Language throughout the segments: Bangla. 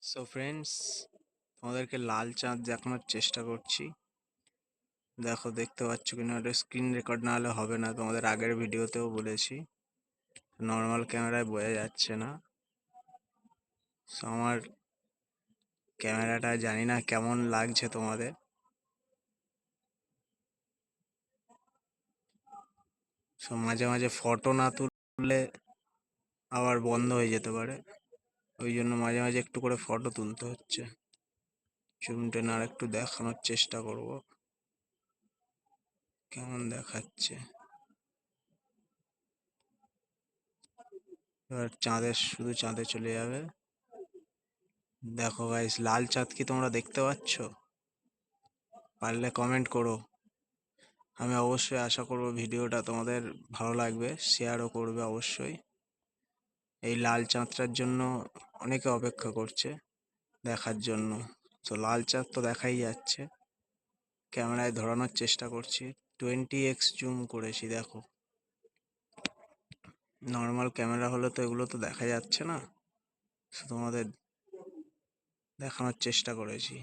সো ফ্রেন্ডস, তোমাদেরকে লাল চাঁদ দেখানোর চেষ্টা করছি। দেখো, দেখতে পাচ্ছ কিনা, ওটা স্ক্রিন রেকর্ড না হলে হবে না। তোমাদের আগের ভিডিওতেও বলেছি, নর্মাল ক্যামেরায় বোঝা যাচ্ছে না। সো আমার ক্যামেরাটা জানি না কেমন লাগছে তোমাদের। সো মাঝে মাঝে ফটো না তুললে আবার বন্ধ হয়ে যেতে পারে, ওই জন্য মাঝে মাঝে একটু করে ফটো তুলতে হচ্ছে। জুম টেনে আর একটু দেখানোর চেষ্টা করব কেমন দেখাচ্ছে। এবার শুধু চাঁদে চলে যাবে। দেখো গাইস, লাল চাঁদ কি তোমরা দেখতে পাচ্ছ? পারলে কমেন্ট করো। আমি অবশ্যই আশা করব ভিডিওটা তোমাদের ভালো লাগবে, শেয়ারও করবে অবশ্যই। এই লাল চাঁদটার জন্য অনেকে অপেক্ষা করছে দেখার জন্য। তো লাল চাঁদ তো দেখাই যাচ্ছে, ক্যামেরায় ধরানোর চেষ্টা করছি। 20x জুম করেছি, দেখো। নর্মাল ক্যামেরা হলে তো এগুলো তো দেখা যাচ্ছে না, তোমাদের দেখানোর চেষ্টা করেছি।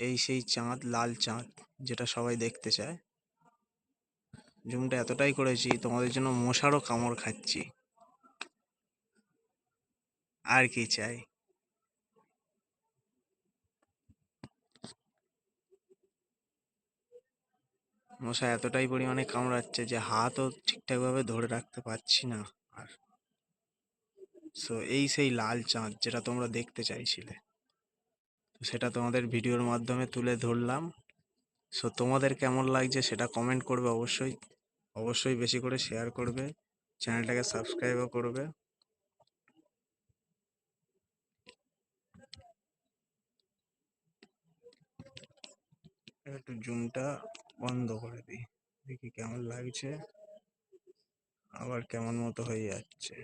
এই সেই চাঁদ, লাল চাঁদ, যেটা সবাই দেখতে চায়। জুমটা এতটাই করেছি তোমাদের জন্য মশারও কামড় খাচ্ছি, আর কি চাই। মশা এতটাই পরিমাণে কামড়াচ্ছে যে হাতও ঠিকঠাকভাবে ধরে রাখতে পারছি না আর। সো এই সেই লাল চাঁদ যেটা তোমরা দেখতে চাইছিলে, সেটা তোমাদের ভিডিওর মাধ্যমে তুলে ধরলাম। সো তোমাদের কেমন লাগছে সেটা কমেন্ট করবে অবশ্যই। অবশ্যই বেশি করে শেয়ার করবে, চ্যানেলটাকে সাবস্ক্রাইবও করবে। একটু জুমটা বন্ধ করে দিই, দেখি কেমন লাগছে, আবার কেমন মতো হয়ে যাচ্ছে।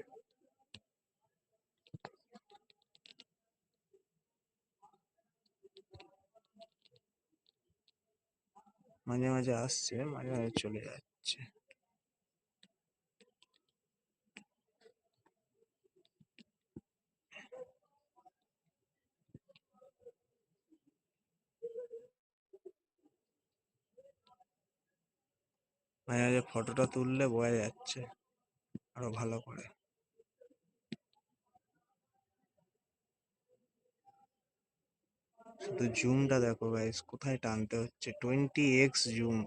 মাঝে মাঝে আসছে, মাঝে মাঝে চলে যাচ্ছে। মাঝে মাঝে ফটোটা তুললে বোঝা যাচ্ছে আরো ভালো করে। শুধু জুমটা দেখো গাইস, কোথায় টানতে হচ্ছে, 20x জুম।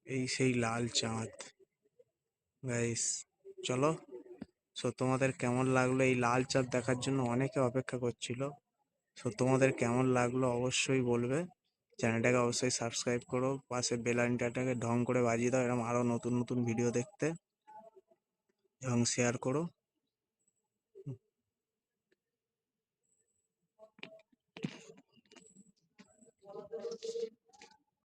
এই সেই লাল চাঁদ গাইস। চলো, সো তোমাদের কেমন লাগলো এই লাল চাঁদ দেখার জন্য অনেকে অপেক্ষা করছিল। সো তোমাদের কেমন লাগলো অবশ্যই বলবে। চ্যানেলটাকে অবশ্যই সাবস্ক্রাইব করো, পাশে বেল আইকনটাকে ঢং করে বাজিয়ে দাও এরকম আরো নতুন নতুন ভিডিও দেখতে, এবং শেয়ার করো।